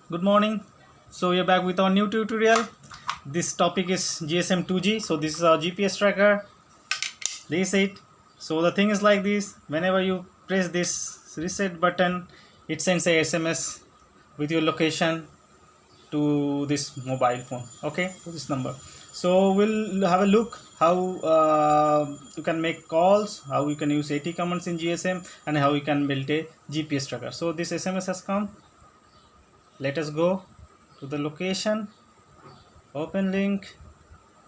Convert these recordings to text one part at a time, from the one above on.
Good morning. So we are back with our new tutorial. This topic is GSM 2G. So this is our GPS tracker. This is it. So the thing is like this. Whenever you press this reset button, it sends a SMS with your location to this mobile phone. Okay, to this number. So we'll have a look how you can make calls, how you can use AT commands in GSM, and how you can build a GPS tracker. So this SMS has come. Let us go to the location, open link,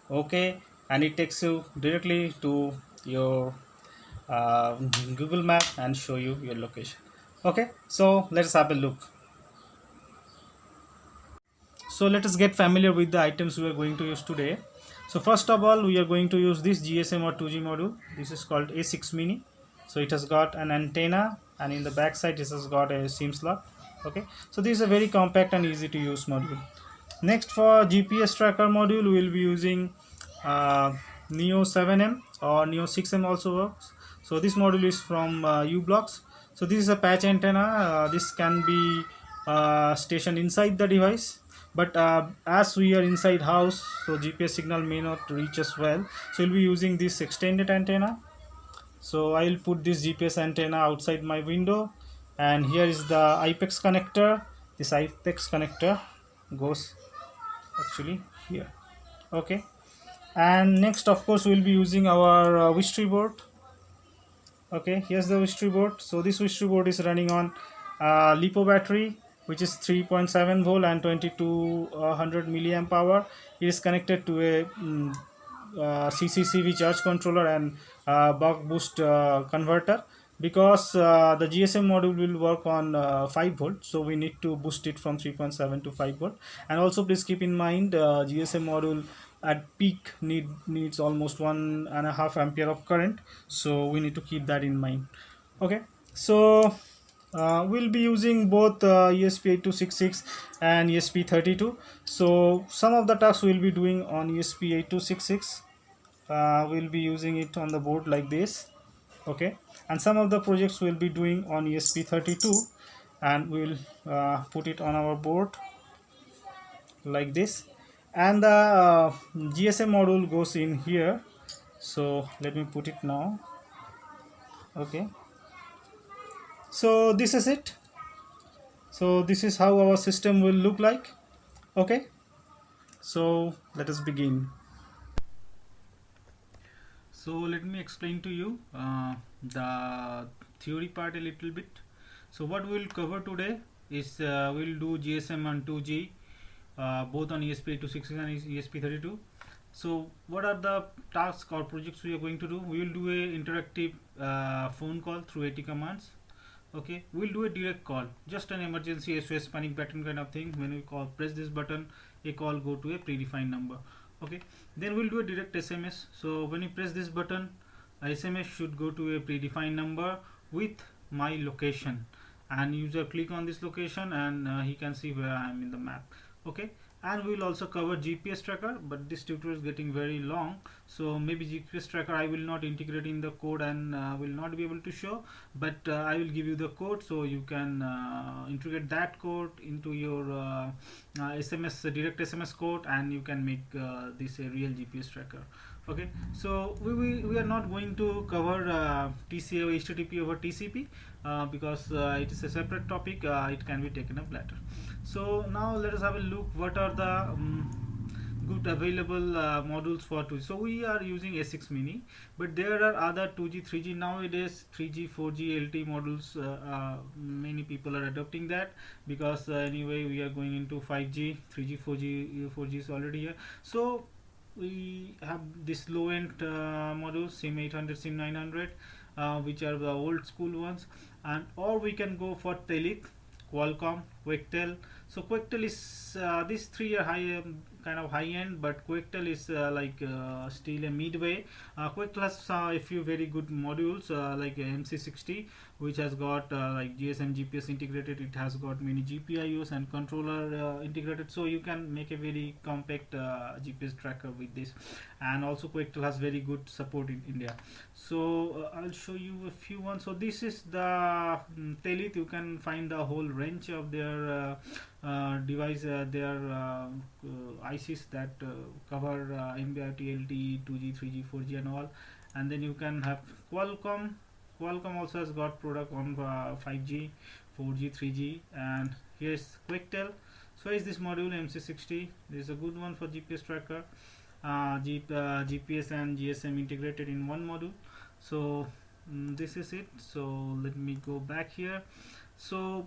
okay, and it takes you directly to your uh, Google map and show you your location. Okay, so let's have a look. So let us get familiar with the items we are going to use today. So first of all, we are going to use this GSM or 2G module. This is called A6 mini. So it has got an antenna, and in the back side it has got a SIM slot. Okay, so this is a very compact and easy to use module. Next, for GPS tracker module, we will be using Neo 7M or Neo 6M also works. So this module is from uBlocks. So this is a patch antenna. This can be stationed inside the device, but as we are inside house, so GPS signal may not reach us well. So we'll be using this extended antenna. So I will put this GPS antenna outside my window, and here is the IPEX connector. This IPEX connector goes actually here. Okay, and next, of course, we'll be using our Wistry board. Okay, here's the Wistry board. So this Wistry board is running on LiPo battery, which is 3.7 volt and 2200 milliamp hour. It is connected to a CCCV charge controller and buck boost converter, because the GSM module will work on 5 volt, so we need to boost it from 3.7 to 5 volt. And also please keep in mind, GSM module at peak needs almost 1.5 ampere of current, so we need to keep that in mind. Okay, so we'll be using both ESP8266 and ESP32. So some of the tasks we'll be doing on ESP8266, we'll be using it on the board like this. Okay, and some of the projects we'll be doing on ESP32, and we'll put it on our board like this. And the GSM module goes in here. So let me put it now. Okay, so this is it. So this is how our system will look like. Okay, so let us begin. So let me explain to you the theory part a little bit. So what we will cover today is we'll do GSM and 2G, both on ESP8266 and ESP32. So what are the tasks or projects we are going to do? We will do a interactive phone call through AT commands. Okay, we'll do a direct call, just an emergency SOS panic button kind of thing. When we call, press this button, a call go to a predefined number. Okay, then we'll do a direct SMS. So when you press this button, a SMS should go to a predefined number with my location, and user click on this location, and he can see where I am in the map. Okay, and we will also cover GPS tracker, but this tutorial is getting very long, so maybe GPS tracker I will not integrate in the code and will not be able to show, but I will give you the code, so you can integrate that code into your SMS direct SMS code, and you can make this a real GPS tracker. Okay, so we are not going to cover TCA or HTTP over TCP because it is a separate topic. It can be taken up later. So now let us have a look what are the good available modules for 2G. So we are using A6 mini, but there are other 2G 3G nowadays, 3G 4G LTE modules. Many people are adopting that, because anyway we are going into 5G, 3G 4G is already here. So we have this low end modules, SIM 800, SIM 900, which are the old school ones, and or we can go for Telic, Qualcomm, Quectel. So Quectel is these three are high kind of high end, but Quectel is still a midway. Quectel has a few very good modules like MC60, which has got like GSM GPS integrated. It has got many GPIOs and controller integrated, so you can make a very compact GPS tracker with this. And also Quectel has very good support in India. So I'll show you a few ones. So this is the Telith. You can find the whole range of their device, their ICs that cover NB-IoT, LTE, 2G, 3G, 4G and all. And then you can have Qualcomm. Qualcomm also has got product on 5G, 4G, 3G, and here's Quectel. So is this module MC60. This is a good one for GPS tracker. GPS and GSM integrated in one module. So this is it. So let me go back here. So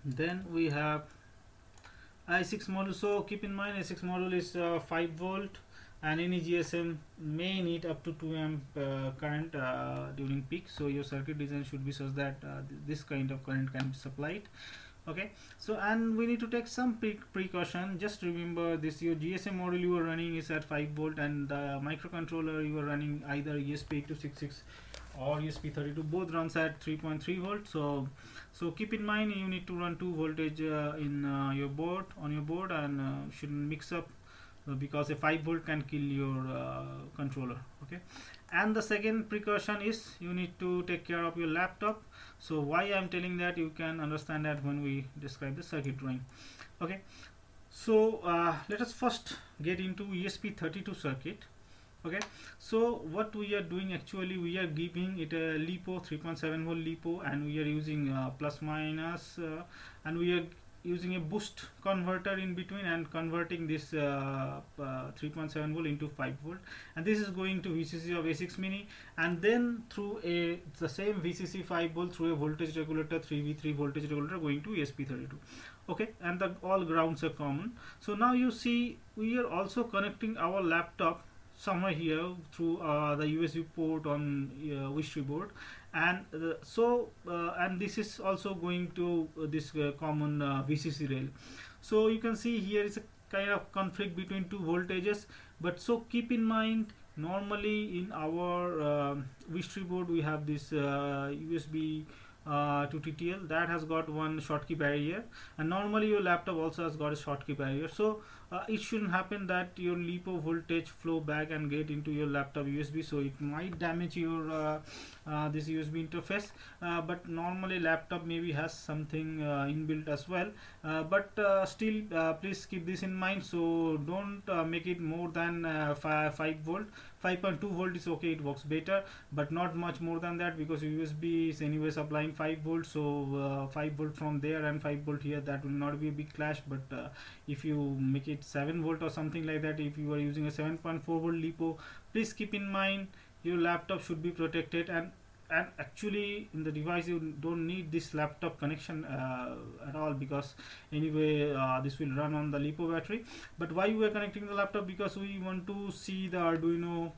then we have i6 module. So keep in mind i6 module is 5 volt, and any GSM may need up to 2 amp current during peak. So your circuit design should be such that this kind of current can be supplied. Okay, so and we need to take some precaution. Just remember this, your GSM module you are running is at 5 volt, and the microcontroller you are running either ESP8266 or ESP32, both runs at 3.3 volt. So keep in mind you need to run 2 voltage in your board, on your board, and shouldn't mix up because a 5 volt can kill your controller. Okay, and the second precaution is you need to take care of your laptop. So why I'm telling that, you can understand that when we describe the circuit drawing. Okay, so let us first get into ESP32 circuit. Okay, so what we are doing, actually we are giving it a LiPo, 3.7 volt LiPo, and we are using plus minus and we are using a boost converter in between and converting this 3.7 volt into 5 volt, and this is going to VCC of A6 mini, and then through the same VCC 5 volt through a voltage regulator, 3V3 voltage regulator, going to ESP32. Okay, and the all grounds are common. So now you see we are also connecting our laptop somewhere here through the USB port on Wish3 board, and and this is also going to this common VCC rail. So you can see here is a kind of conflict between two voltages, but so keep in mind, normally in our Wish3 board we have this USB to TTL that has got one Schottky barrier, and normally your laptop also has got a Schottky barrier. So it shouldn't happen that your LiPo voltage flow back and get into your laptop USB, so it might damage your this USB interface. But normally laptop maybe has something inbuilt as well, but still please keep this in mind. So don't make it more than 5 volt. 5.2 volt is okay, it works better, but not much more than that, because USB is anyway supplying 5 volts. So 5 volt from there and 5 volt here, that will not be a big clash. But if you make it 7 volt or something like that, if you are using a 7.4 volt LiPo, please keep in mind your laptop should be protected, and actually in the device you don't need this laptop connection at all, because anyway this will run on the LiPo battery. But why we are connecting the laptop? Because we want to see the Arduino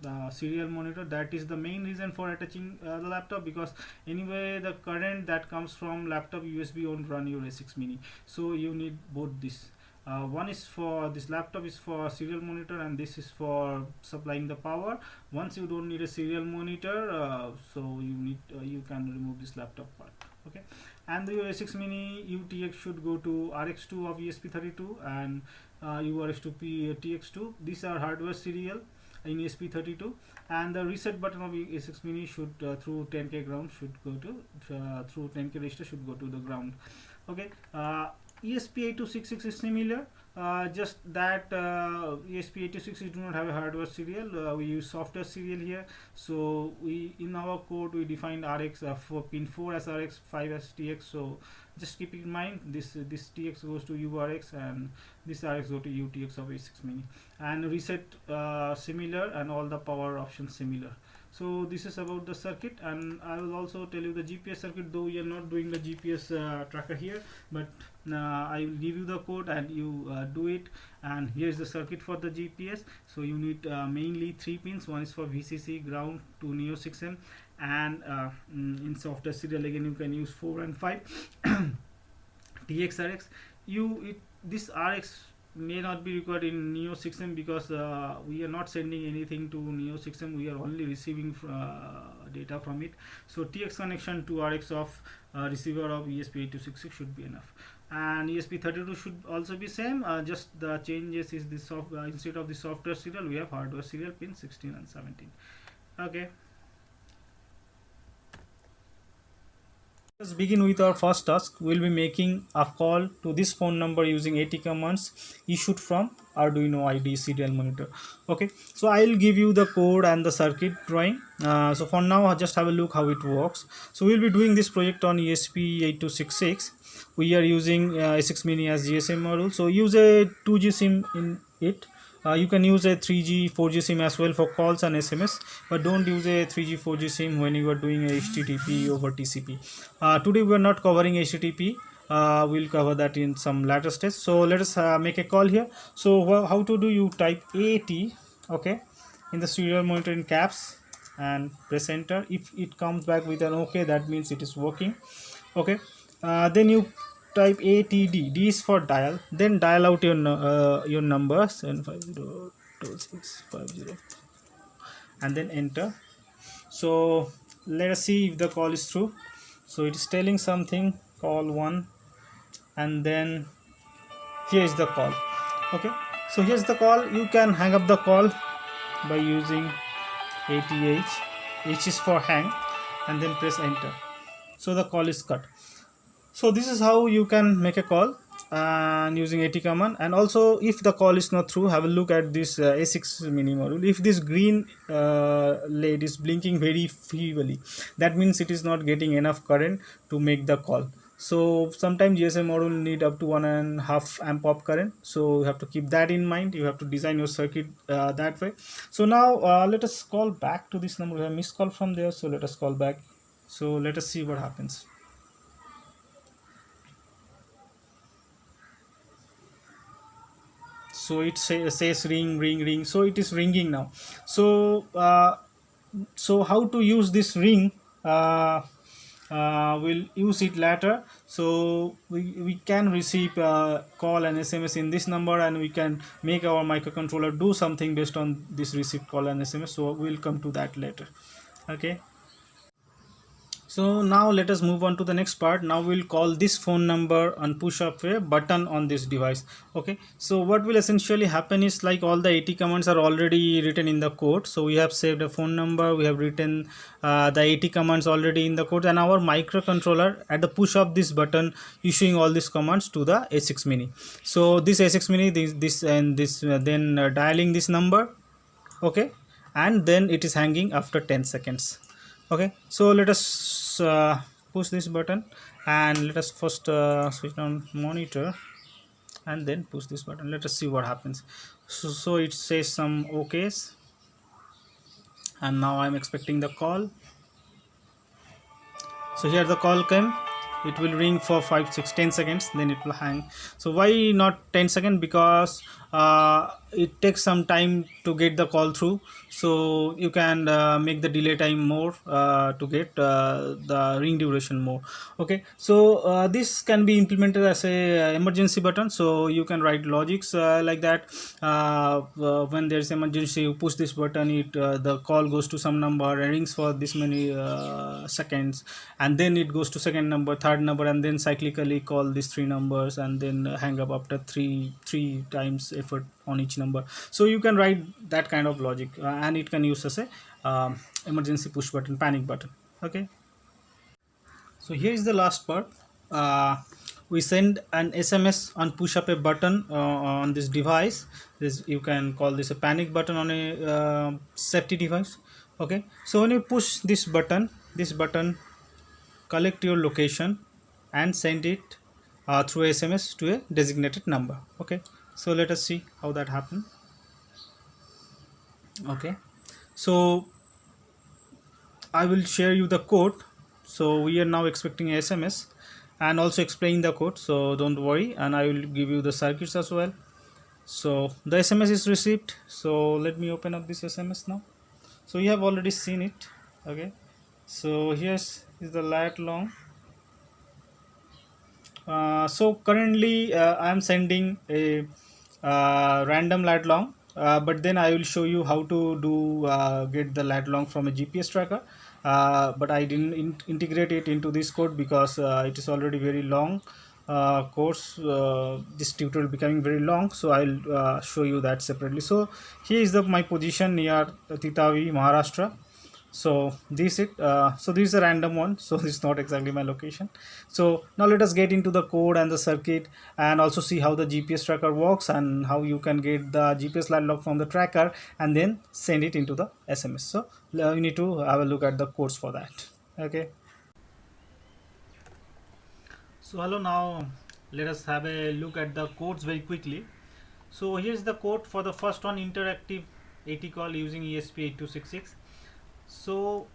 the serial monitor. That is the main reason for attaching the laptop, because anyway the current that comes from laptop USB won't run your A6 mini, so you need both this. One is for this laptop is for serial monitor, and this is for supplying the power. Once you don't need a serial monitor, so you need you can remove this laptop part. Okay, and your A6 mini UTX should go to RX2 of ESP32, and URX to TX2. These are hardware serial in ESP32, and the reset button of A6 mini should through 10K ground should go to through 10K register should go to the ground. Okay, ESP8266 is similar, just that ESP8266 do not have a hardware serial. We use software serial here. So we in our code we defined RX for pin 4 as RX, 5 as TX. So just keep in mind this TX goes to URX and this RX go to UTX of A6 mini, and reset similar, and all the power options similar. So this is about the circuit, and I will also tell you the GPS circuit, though we are not doing the GPS tracker here, but I will give you the code and you do it. And here is the circuit for the GPS. So you need mainly 3 pins. One is for VCC, ground to Neo 6M, and in software serial again you can use 4 and 5 TXRX. this RX may not be required in Neo 6M because we are not sending anything to Neo 6M, we are only receiving data from it. So TX connection to RX of receiver of ESP8266 should be enough, and ESP32 should also be same, just the changes is this instead of the software serial we have hardware serial pin 16 and 17. Okay, let's begin with our first task. We'll be making a call to this phone number using AT commands issued from Arduino IDE serial monitor. Okay, so I'll give you the code and the circuit drawing. So for now, just have a look how it works. So we'll be doing this project on ESP8266. We are using A6 Mini as GSM module. So use a 2G SIM in it. You can use a 3G 4G SIM as well for calls and SMS, but don't use a 3G 4G SIM when you are doing a HTTP over TCP. Today we are not covering HTTP. We'll cover that in some later stage. So let us make a call here. So how to do, you type AT, okay, in the serial monitor in caps and press enter. If it comes back with an OK, that means it is working. Okay, then you type ATD. D is for dial. Then dial out your number 7502650 and then enter. So let us see if the call is through. So it is telling something, call 1, and then here is the call. Okay, so here's the call. You can hang up the call by using ATH. H is for hang, and then press enter. So the call is cut. So this is how you can make a call and using AT command. And also, if the call is not through, have a look at this A6 Mini module. If this green LED is blinking very feebly, that means it is not getting enough current to make the call. So sometimes GSM module need up to 1.5 amp of current, so you have to keep that in mind. You have to design your circuit that way. So now let us call back to this number. We have missed call from there, so let us call back. So let us see what happens. So it says ring ring ring, so it is ringing now. So so how to use this ring, we'll use it later. So we can receive call and SMS in this number, and we can make our microcontroller do something based on this received call and SMS. So we'll come to that later. Okay, so now let us move on to the next part. Now we'll call this phone number and push up a button on this device. Okay, so what will essentially happen is, like, all the AT commands are already written in the code. So we have saved a phone number, we have written the AT commands already in the code, and our microcontroller at the push of this button issuing all these commands to the A6 Mini. So this A6 Mini, this and this, then dialing this number, okay, and then it is hanging after 10 seconds. Okay, so let us push this button, and let us first switch on monitor and then push this button. Let us see what happens. So it says some OKs, and now I'm expecting the call. So here the call came. It will ring for 5 6 10 seconds, then it will hang. So why not 10 seconds? Because it takes some time to get the call through, so you can make the delay time more to get the ring duration more. Okay, so this can be implemented as a emergency button. So you can write logics like that. When there is emergency, you push this button, it the call goes to some number, rings for this many seconds, and then it goes to second number, third number, and then cyclically call these 3 numbers, and then hang up after three times effort on each number. So you can write that kind of logic, and it can use as a emergency push button, panic button. Okay, so here is the last part. We send an SMS and push up a button on this device. You can call this a panic button on a safety device. Okay, so when you push this button collect your location and send it through SMS to a designated number. Okay, so let us see how that happens. Okay, so I will share you the code. So we are now expecting SMS and also explain the code, so don't worry, and I will give you the circuits as well. So the SMS is received. So let me open up this SMS now. So you have already seen it. Okay, so here is the lat long. So currently I am sending a random lat long, but then I will show you how to do get the lat long from a GPS tracker. But I didn't integrate it into this code because it is already very long course. This tutorial becoming very long, so I'll show you that separately. So here is the my position near Titavi, Maharashtra. So this is a random one, so this is not exactly my location. So now let us get into the code and the circuit, and also see how the GPS tracker works and how you can get the GPS lat log from the tracker and then send it into the SMS. So you need to have a look at the codes for that. Okay, so hello, now let us have a look at the codes very quickly. So here's the code for the first one, interactive AT call using ESP8266. So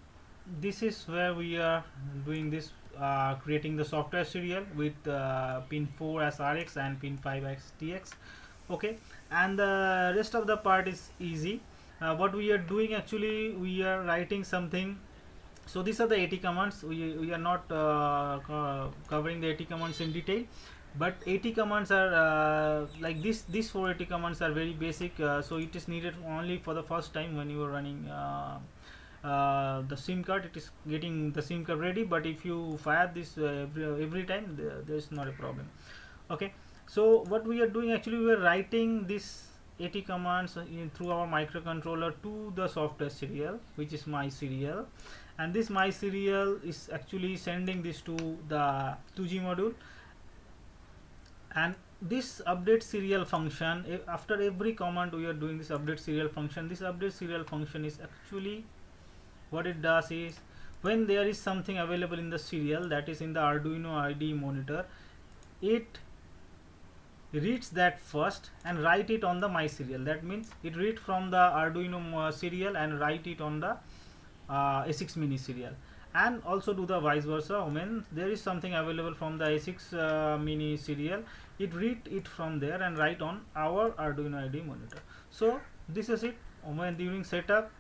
this is where we are doing this, creating the software serial with pin 4 as RX and pin 5 as TX. Okay, and the rest of the part is easy. What we are doing, actually we are writing something. So these are the AT commands. We are not covering the AT commands in detail, but AT commands are like this. These 4 AT commands are very basic, so it is needed only for the first time when you are running the SIM card. It is getting the SIM card ready, but if you fire this every time, there is not a problem. Okay, so what we are doing, actually we are writing this AT commands through our microcontroller to the software serial, which is my serial, and this my serial is actually sending this to the 2G module. And this update serial function, after every command we are doing this update serial function. This update serial function is actually, what it does is, when there is something available in the serial, that is in the Arduino IDE monitor, it reads that first and write it on the my serial. That means it read from the Arduino serial and write it on the A6 mini serial, and also do the vice versa. When there is something available from the A6 mini serial, it read it from there and write on our Arduino IDE monitor. So this is it. When during setup,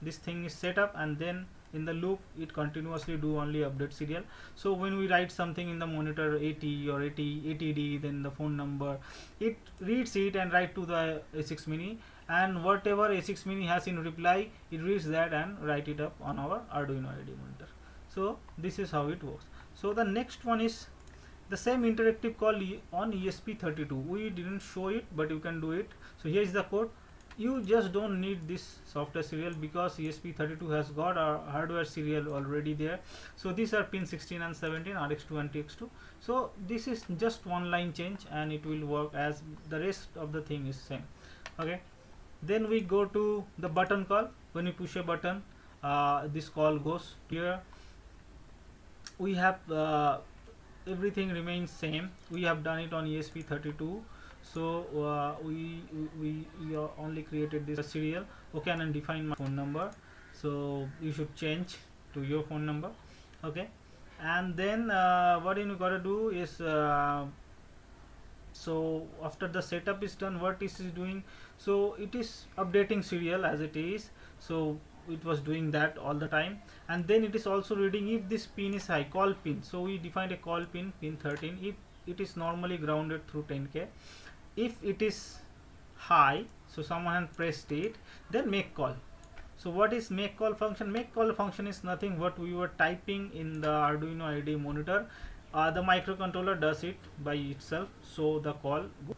this thing is set up, and then in the loop it continuously do only update serial. So when we write something in the monitor 80 or 80 then the phone number, it reads it and write to the A6 mini, and whatever A6 mini has in reply, it reads that and write it up on our Arduino IDE monitor. So this is how it works. So the next one is the same interactive call on ESP32. We didn't show it, but you can do it. So here is the code. You just don't need this software serial because ESP32 has got our hardware serial already there. So these are pin 16 and 17, RX2 and TX2. So this is just one line change and it will work as the rest of the thing is same. Okay, then we go to the button call. When you push a button, this call goes here. We have everything remains same. We have done it on ESP32. So we only created this serial. Okay, and then define my phone number, so you should change to your phone number. Okay, and then what you gotta do is so after the setup is done, what is doing, so it is updating serial as it is. So it was doing that all the time, and then it is also reading if this pin is high, call pin. So we defined a call pin, pin 13, if it is normally grounded through 10K. If it is high, so someone has pressed it, then make call. So what is make call function? Make call function is nothing what we were typing in the Arduino IDE monitor. The microcontroller does it by itself, so the call goes.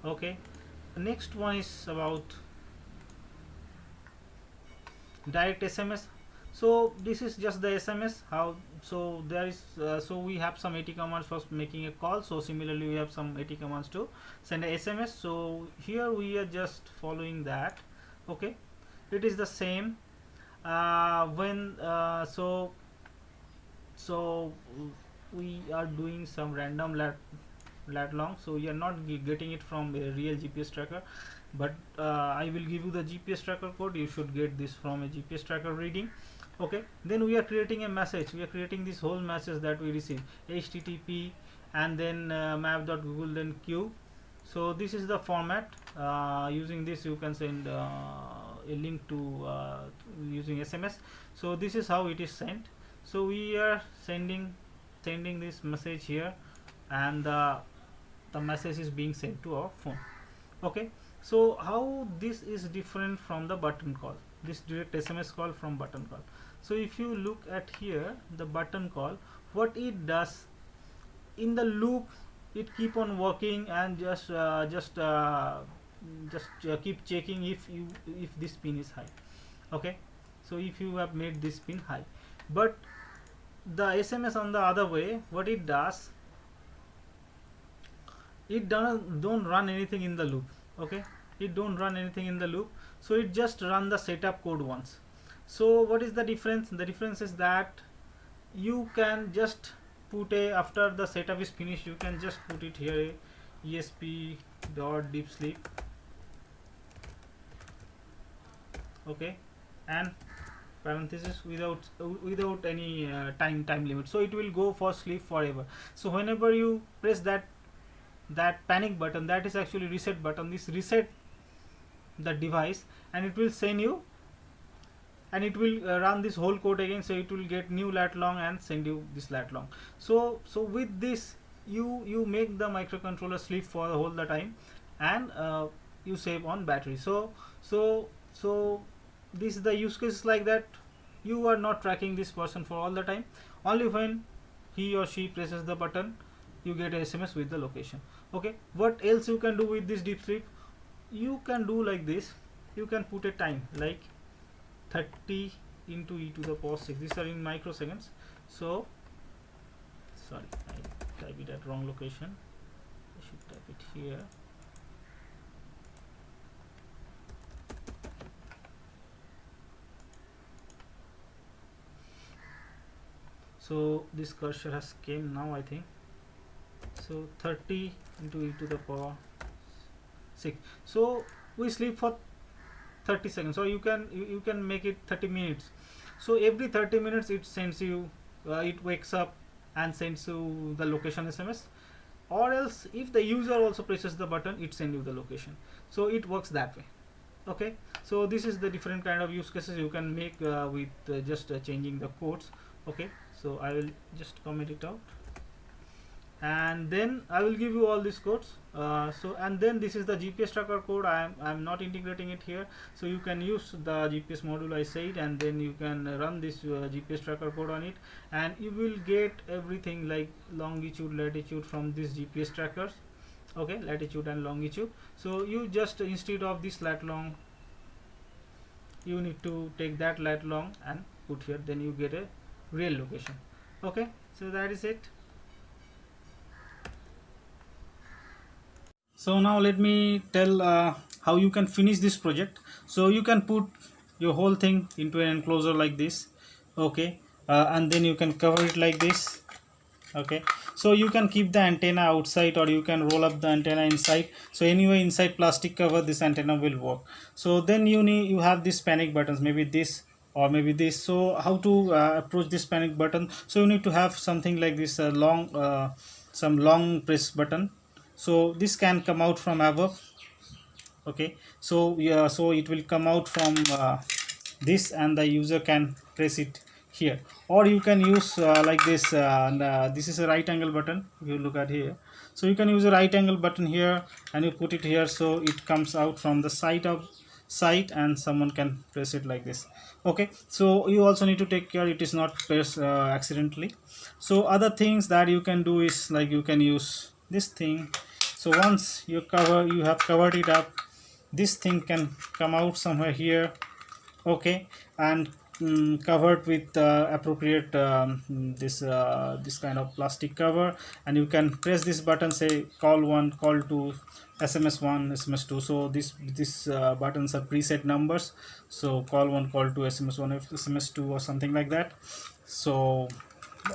Okay, the next one is about direct SMS. So this is just the SMS. How? So there is so we have some AT commands for making a call. So similarly we have some AT commands to send a SMS. So here we are just following that. Okay, it is the same. When so we are doing some random lat long, so we are not getting it from a real GPS tracker, but I will give you the GPS tracker code. You should get this from a GPS tracker reading. Okay, then we are creating a message. We are creating this whole message that we receive, HTTP and then map.google then q. So this is the format. Using this you can send a link to using SMS. So this is how it is sent. So we are sending this message here, and the the message is being sent to our phone. Okay, so how this is different from the button call, this direct SMS call from button call. So if you look at here, the button call, what it does in the loop, it keep on working and keep checking if this pin is high. Okay, so if you have made this pin high, but the SMS on the other way, what it does, it don't run anything in the loop. Okay, it don't run anything in the loop, so it just run the setup code once. So what is the difference? The difference is that you can just put a, after the setup is finished, you can just put it here, esp.deepsleep. Okay, and parenthesis without any time limit, so it will go for sleep forever. So whenever you press that panic button, that is actually reset button, this reset the device, and it will send you, and it will run this whole code again, so it will get new lat long and send you this lat long. So with this, you make the microcontroller sleep for the whole the time, and you save on battery. So this is the use case, like that you are not tracking this person for all the time. Only when he or she presses the button, you get a SMS with the location. Okay, what else you can do with this deep sleep? You can do like this, you can put a time like 30 into e to the power 6. These are in microseconds. So sorry, I type it at wrong location, I should type it here. So this cursor has came now, I think. So 30 into e to the power 6. So we sleep for 30 seconds, or you can make it 30 minutes. So every 30 minutes it sends you, it wakes up and sends you the location SMS, or else if the user also presses the button, it sends you the location. So it works that way. Okay, so this is the different kind of use cases you can make with just changing the codes. Okay, so I will just comment it out, and then I will give you all these codes. So and then this is the GPS tracker code. I'm not integrating it here, so you can use the GPS module I said, and then you can run this GPS tracker code on it, and you will get everything like longitude, latitude from these GPS trackers. Okay, latitude and longitude. So you just, instead of this lat long, you need to take that lat long and put here, then you get a real location. Okay, so that is it. So now let me tell how you can finish this project. So you can put your whole thing into an enclosure like this. Okay, and then you can cover it like this. Okay, so you can keep the antenna outside, or you can roll up the antenna inside. So anyway, inside plastic cover, this antenna will work. So then you have these panic buttons, maybe this or maybe this. So how to approach this panic button? So you need to have something like this, some long press button. So this can come out from above. Okay, so yeah, so it will come out from this, and the user can press it here, or you can use like this, and this is a right angle button. If you look at here, so you can use a right angle button here, and you put it here, so it comes out from the side, and someone can press it like this. Okay, so you also need to take care it is not pressed accidentally. So other things that you can do is, like, you can use this thing. So once you have covered it up, this thing can come out somewhere here. Okay, and covered with appropriate this kind of plastic cover, and you can press this button, say call 1, call 2, SMS 1, SMS 2. So this buttons are preset numbers, so call 1, call 2, SMS 1, SMS 2, or something like that. So,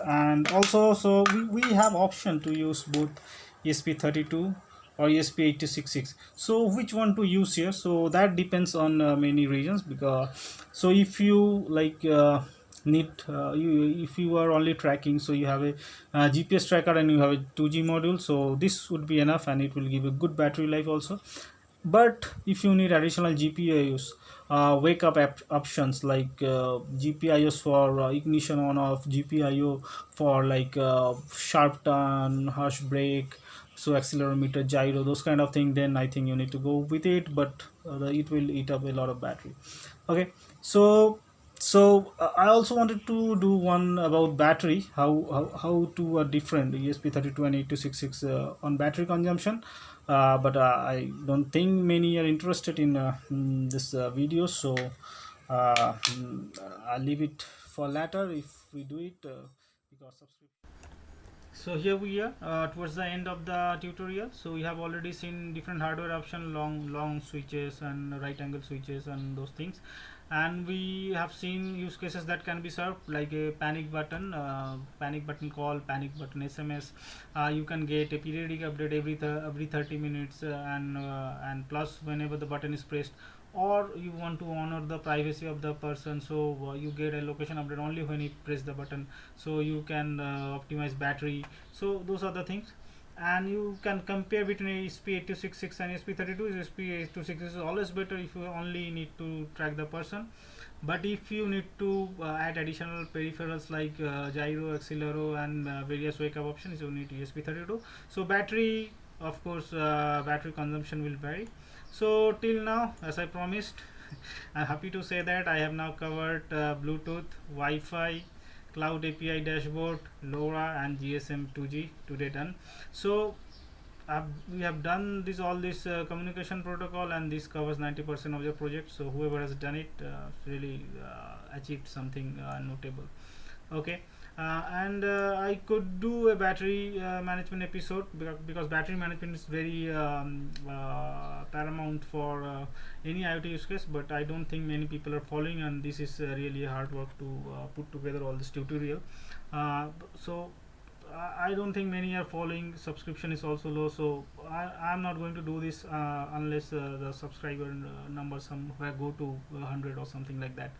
and also, so we have option to use both ESP32 or ESP8266. So which one to use here? So that depends on many reasons, because so if you like if you are only tracking, so you have a GPS tracker and you have a 2G module, so this would be enough, and it will give a good battery life also. But if you need additional GPUs, wake up options like GPIOs for ignition on off, GPIO for like sharp turn, harsh brake, so accelerometer, gyro, those kind of thing, then I think you need to go with it. But it will eat up a lot of battery. Okay, so I also wanted to do one about battery, how to different ESP32 and 8266 on battery consumption. But I don't think many are interested in this video, so I'll leave it for later if we do it, because subscription. So here we are towards the end of the tutorial. So we have already seen different hardware option, long switches and right angle switches and those things, and we have seen use cases that can be served like a panic button call, panic button SMS. You can get a periodic update every 30 minutes, and plus whenever the button is pressed, or you want to honor the privacy of the person, so you get a location update only when you press the button, so you can optimize battery. So those are the things, and you can compare between ESP8266 and ESP32. ESP8266 is always better if you only need to track the person, but if you need to add additional peripherals like gyro, accelero, and various wake up options, you need ESP32. So battery, of course, battery consumption will vary. So till now, as I promised, I'm happy to say that I have now covered Bluetooth, Wi-Fi, Cloud API dashboard, LoRa, and GSM 2G today done. So we have done this communication protocol, and this covers 90% of your project. So whoever has done it really achieved something notable. Okay. And I could do a battery management episode, because battery management is very paramount for any IoT use case, but I don't think many people are following, and this is really hard work to put together all this tutorial. So I don't think many are following. Subscription is also low, so I'm not going to do this unless the subscriber number somewhere go to 100 or something like that.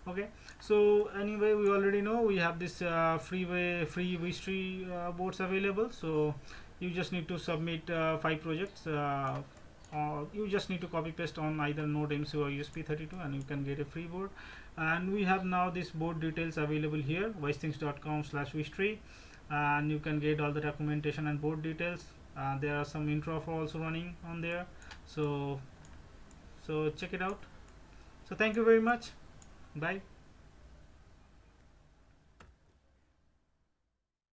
Okay, so anyway, we already know we have this free Vistry boards available. So you just need to submit 5 projects, or you just need to copy paste on either Node MC or ESP32, and you can get a free board. And we have now this board details available here, wisethings.com/Vistry, and you can get all the documentation and board details. There are some intro for also running on there, so check it out. So thank you very much. Bye.